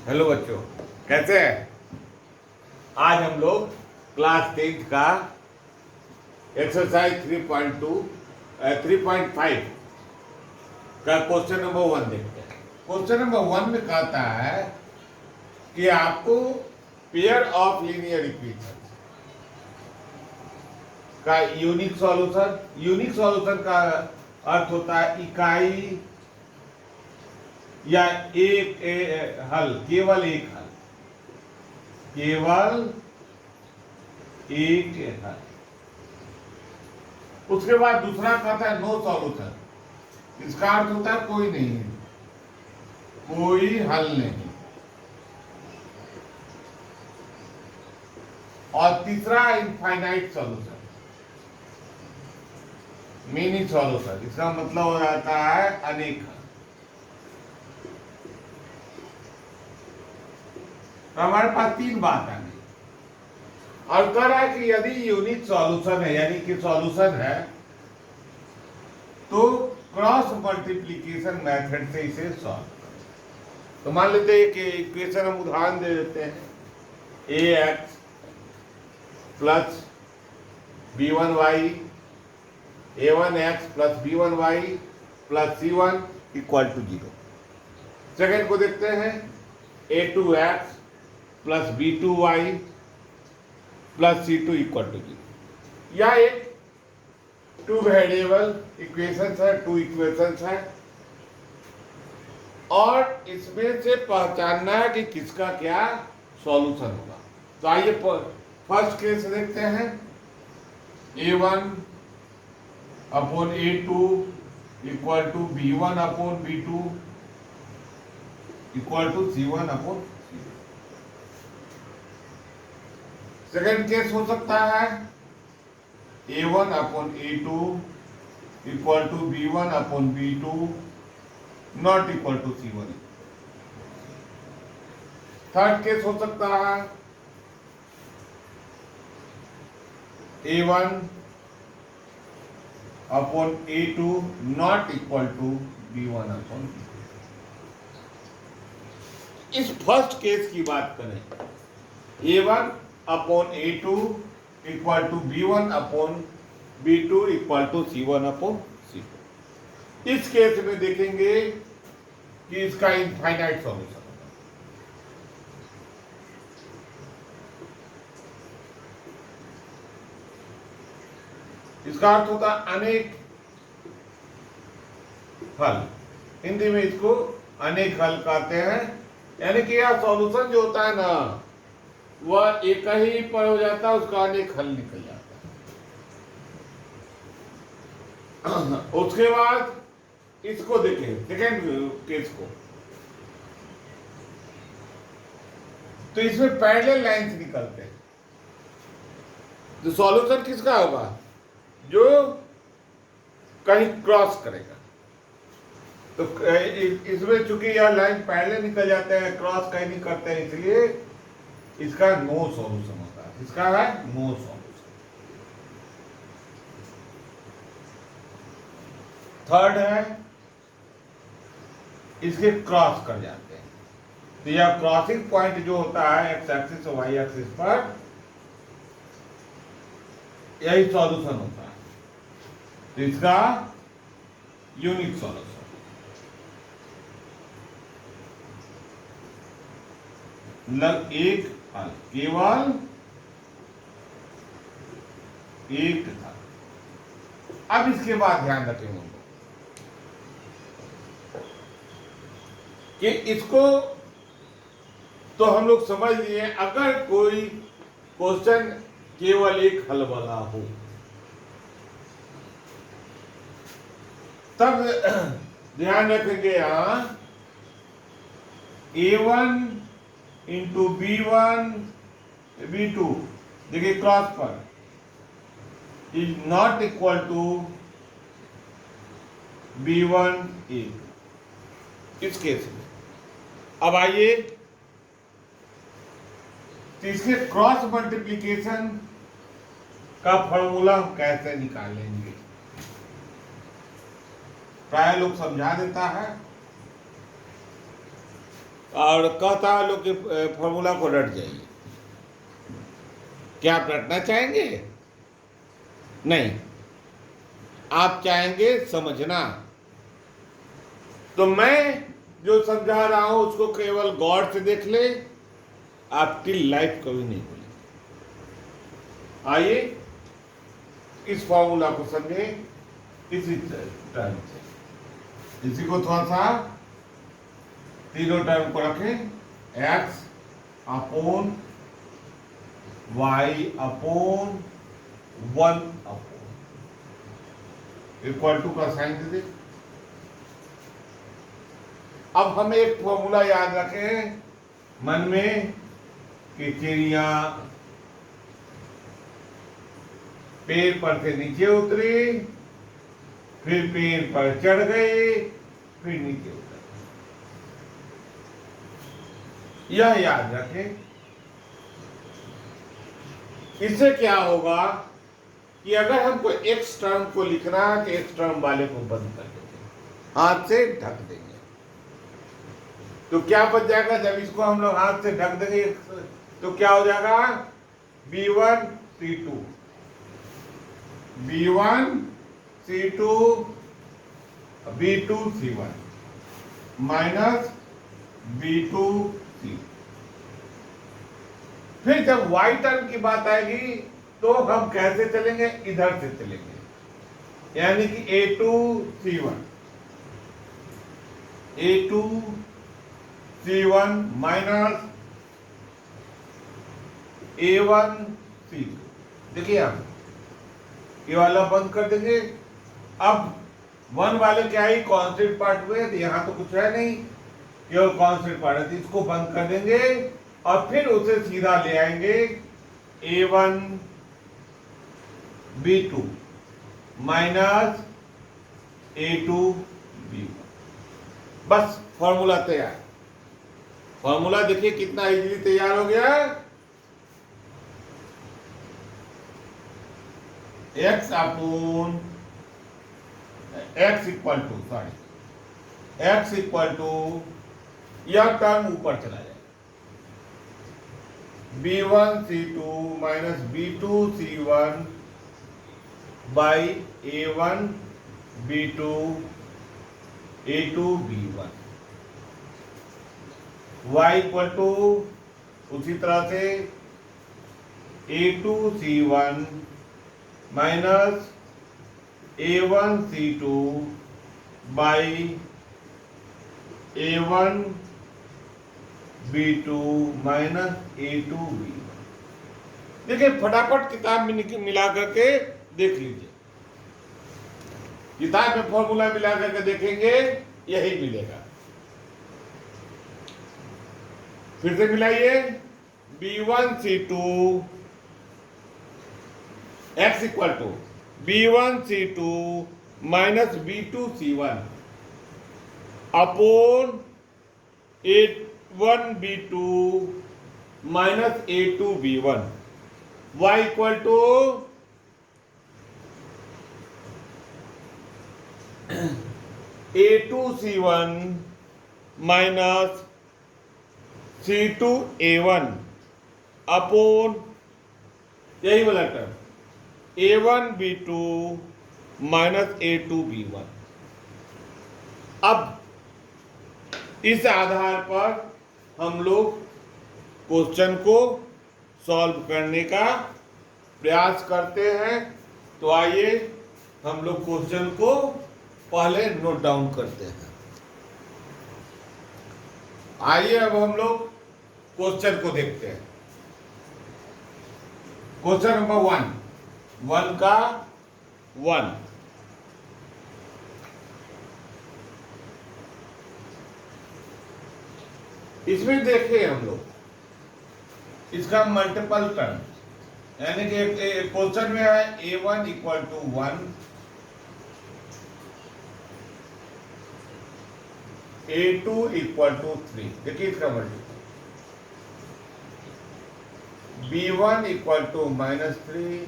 Hello बच्चों, कैसे हैं? आज हम लोग क्लास 10th का एक्सरसाइज 3.2 3.5 का क्वेश्चन नंबर 1 देखते हैं। क्वेश्चन नंबर 1 में कहता है कि आपको पेयर ऑफ लीनियर इक्वेशन का यूनिक सॉल्यूशन का अर्थ होता है इकाई या हल, केवल एक हल, केवल एक हल। उसके बाद दूसरा कहता है नो सॉल्यूशन। इसका अर्थ होता है कोई नहीं, कोई हल नहीं। और तीसरा इनफाइनाइट सॉल्यूशन, मिनी सॉल्यूशन। इसका मतलब हो जाता है अनेक हल। तो हमारे पास तीन बात आ गई और कह रहा है कि यदि यूनिक सॉल्यूशन है, यानी कि सॉल्यूशन है, तो क्रॉस मल्टीप्लीकेशन मेथड से इसे सॉल्व करें। तो मान लेते हैं कि इक्वेशन हम उदाहरण दे देते हैं ax plus b1y, a1x plus b1y plus c1 equal to 0। Second को देखते हैं a2x plus b2y plus c2 equal to 0। यह एक टू वेरिएबल इक्वेशंस है, टू इक्वेशंस है, और इसमें से पहचानना है कि किसका क्या सॉल्यूशन होगा। तो आइए फर्स्ट केस देखते हैं। a1 upon a2 equal to b1 upon b2 equal to c1 upon c2। Second case हो सकता है a1 upon a2 equal to b1 upon b2 not equal to c1। Third case हो सकता है a1 upon a2 not equal to b1 upon b2। इस first case की बात करें, a1 upon a2 equal to b1 upon b2 equal to c1 upon c2। इस case में देखेंगे कि इसका इनफाइनाइट सॉल्यूशन होगा। इसका अर्थ होता है अनेक हल। हिंदी में इसको अनेक हल कहते हैं। यानी कि यह सॉल्यूशन जो होता है ना, वह एक ही पर हो जाता है, उसका अनेक हल निकल जाता है। उसके बाद इसको देखें, सेकेंड केस को, तो इसमें पैरेलल लाइंस निकलते हैं। तो सॉल्यूशन किसका होगा? जो कहीं क्रॉस करेगा। तो इसमें चूंकि यह लाइन पैरेलल निकल जाते हैं, क्रॉस कहीं नहीं करते हैं, इसलिए इसका नो सॉल्यूशन होता है। इसका है नो सॉल्यूशन। थर्ड है इसके क्रॉस कर जाते हैं। तो यह क्रॉसिंग पॉइंट जो होता है एक्स एक्सिस और वाई एक्सिस पर, यही सॉल्यूशन होता है। तो इसका यूनिक सॉल्यूशन एक हल, केवल एक हल। अब इसके बाद ध्यान रखेंगे कि इसको तो हम लोग समझ लिए। अगर कोई क्वेश्चन केवल एक हल वाला हो, तब ध्यान रखेंगे यहां a1 इंटू b1 b2, देखिए क्रॉस पर, is not equal to b1 a2। इस केस में अब आइए तो इसके क्रॉस मल्टीप्लिकेशन का फॉर्मूला हम कैसे निकालेंगे। प्राय लोग समझा देता है, और कहता है लोग कि फॉर्मूला को रट जाइए। क्या आप रटना चाहेंगे? नहीं, आप चाहेंगे समझना। तो मैं जो समझा रहा हूं उसको केवल गौर से देख ले, आपकी लाइफ कभी नहीं भूलेगी। आइए इस फॉर्मूला को समझे इसी टर्म से। इसी को थोड़ा सा तीनों टर्म को रखें, x upon y upon 1 upon equal to का साइन दे दे। अब हम एक फॉर्मूला याद रखें मन में कि चिड़िया पेड़ पर से नीचे उतरी, फिर पेड़ पर चढ़ गई, फिर नीचे उतर। यह याद रखें। इससे क्या होगा कि अगर हमको एक्स टर्म को लिखना है तो एक्स टर्म वाले को बंद कर देंगे, हाथ से ढक देंगे। तो क्या बच जाएगा? जब इसको हम लोग हाथ से ढक देंगे तो क्या हो जाएगा? B1 C2 B1 C2 B2 C1 minus B2 C। फिर जब y टर्म की बात आएगी तो हम कैसे चलेंगे? इधर से चलेंगे, यानी कि A2 C1 A2 C1 minus A1 C2। देखिए हम ये वाला बंद कर देंगे। अब 1 वाले क्या ही कांस्टेंट पार्ट हुए, तो यहां तो कुछ है नहीं, केवल कांस्टेंट पार्ट है, तो इसको बंद कर देंगे और फिर उसे सीधा ले आएंगे A1 B2 minus A2 B1। बस फॉर्मूला तैयार। फॉर्मूला देखिए कितना इजीली तैयार हो गया। x upon x equal to x equal to यह टर्म ऊपर चला जाए B1 C2 minus B2 C1 by A1 B2 A2 B1 y equal to उसी तरह से A2 C1 minus A1 C2 by A1 B2 minus A2 B1। देखिए फटाफट किताब में मिला करके देख लीजिए। किताब में फॉर्मूला मिला करके देखेंगे यही मिलेगा। फिर से मिलाइए B1 C2 x equal to B1 C2 minus B2 C1 upon A1 B2 minus A2 B1 y equal to A2 C1 minus C2 A1 upon यही वाला term A1 B2 minus A2 B1। अब इस आधार पर हम लोग question को solve करने का प्रयास करते हैं। तो आइए हम लोग क्वेश्चन को पहले नोट डाउन करते हैं। आइए अब हम लोग क्वेश्चन को देखते हैं। क्वेश्चन नंबर 1 का 1। इसमें देखिए हम लोग इसका मल्टीपल टर्म, यानी कि क्वेश्चन में है A1 equal to 1, A2 equal to 3। देखिए इसका multiple B1 equal to minus 3,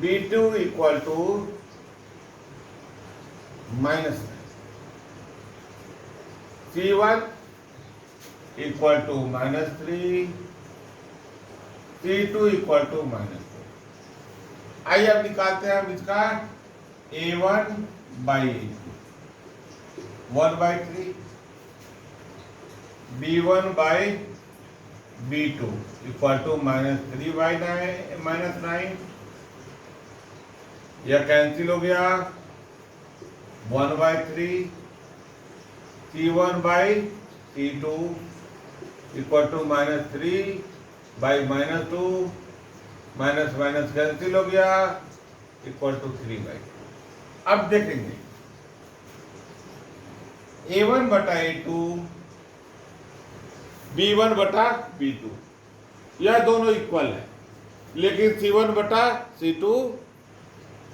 B2 equal to minus 9, C1 equal to -3, C2 equal to -2। आइए अब निकालते हैं हम इसका A1/A2, 1/3, B1/B2 इक्वल टू -3/9, यह कैंसिल हो गया, 1/3, C1/C2 equal to -3/-2, minus minus cancel हो गया, इक्वल टू 3/2। अब देखेंगे A1/A2, B1/B2, यह दोनों इक्वल है, लेकिन C1/C2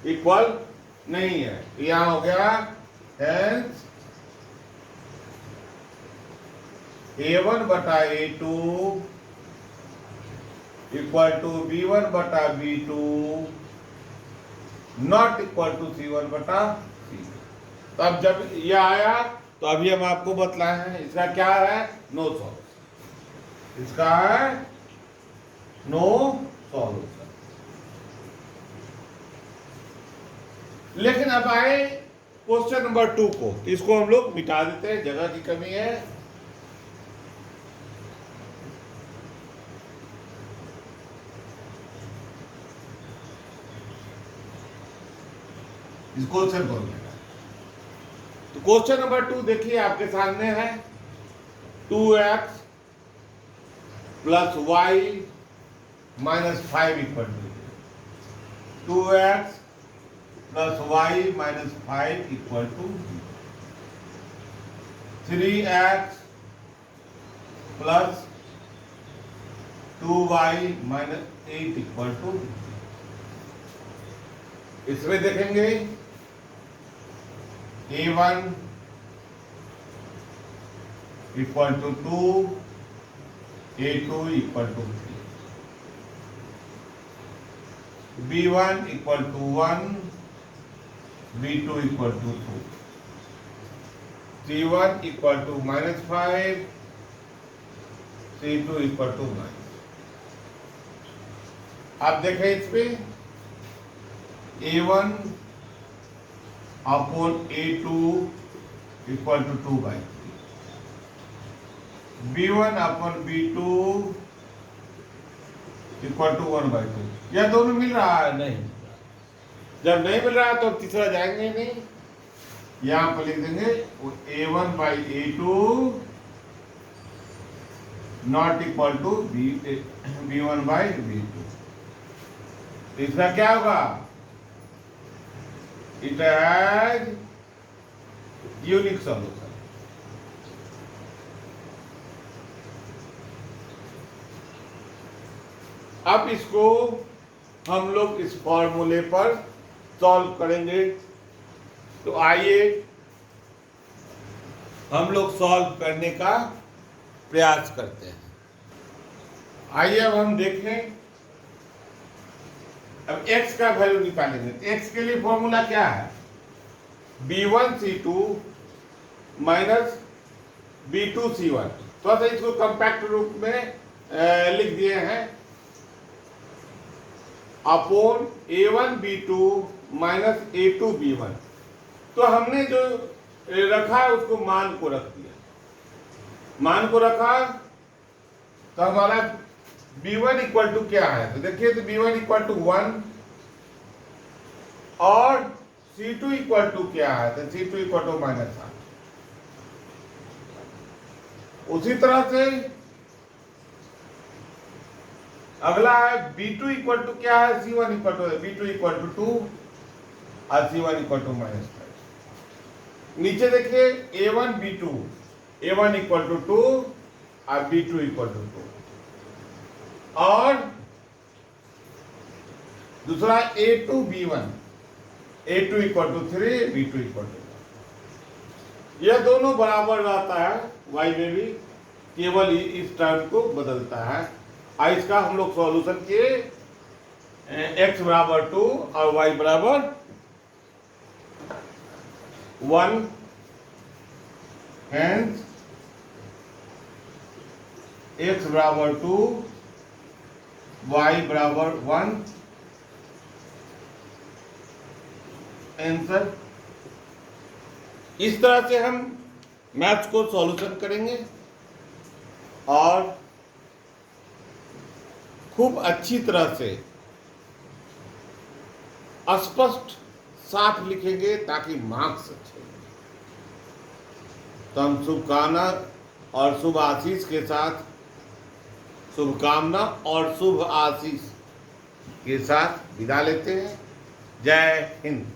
इक्वल नहीं है। यहां हो गया hence A1/A2 equal to B1/B2 not equal to C1/C2। तो अब जब यह आया तो अभी हम आपको बतलाए हैं इसका क्या है, नो सॉल्यूशन। इसका है नो सॉल्यूशन। लेकिन अब आए क्वेश्चन नंबर 2 को, तो इसको हम लोग मिटा देते हैं, जगह की कमी है। इस क्वेश्चन को लेगा। तो क्वेश्चन नंबर 2 देखिए आपके सामने है, 2x + y - 5 equal to 2x + y - 5 equal to 3x + 2y - 8 equal to. इसमें देखेंगे A1 equal to 2, A2 equal to 3, B1 equal to 1, B2 equal to 2, C1 equal to -5, C2 equal to 9। आप देखें इस पे A1 upon A2 equal to 2/3, B1 upon B2 equal to 1/2। यह दोनों मिल रहा है? नहीं। जब नहीं मिल रहा तो तीसरा जाएंगे नहीं, यहां पर लिख देंगे A1/A2 not equal to B1/B2। तीसरा क्या होगा, it has unique solution। अब इसको हम लोग इस फॉर्मूले पर सॉल्व करेंगे। तो आइए हम लोग सॉल्व करने का प्रयास करते हैं। आइए अब हम देखें, अब x का वैल्यू निकालेंगे। x के लिए फॉर्मूला क्या है, B1C2 माइनस B2C1। थोड़ा सा इसको कॉम्पैक्ट रूप में लिख दिए हैं, अपॉन A1B2 माइनस A2B1। तो हमने जो रखा है उसको मान को रख दिया, मान को रखा तो हमारा B1 इक्वल टू क्या है, तो देखिए तो B1 इक्वल टू 1 और C2 इक्वल टू क्या है, तो C2 इक्वल टू -8। उसी तरह से अगला है B2 इक्वल टू क्या है, C1 equal to B2 equal to 2 और C1 इक्वल टू -5। नीचे देखिए A1B2, A1 इक्वल टू 2 और B2 इक्वल टू 2, और दूसरा A2B1, A2 equal to 3, B2 equal to 1। यह दोनों बराबर रहता है y में भी, केवल इस टर्म को बदलता है। इसका हम लोग सॉल्यूशन किए, x बराबर 2 और y बराबर 1। हेंस x बराबर 2, y बराबर 1, आंसर। इस तरह से हम मैथ्स को सॉल्यूशन करेंगे और खूब अच्छी तरह से स्पष्ट साफ लिखेंगे ताकि मार्क्स अच्छे हों। तो हम शुभकामना और शुभ आशीष के साथ, शुभकामना और शुभ आशीष के साथ विदा लेते हैं। जय हिंद।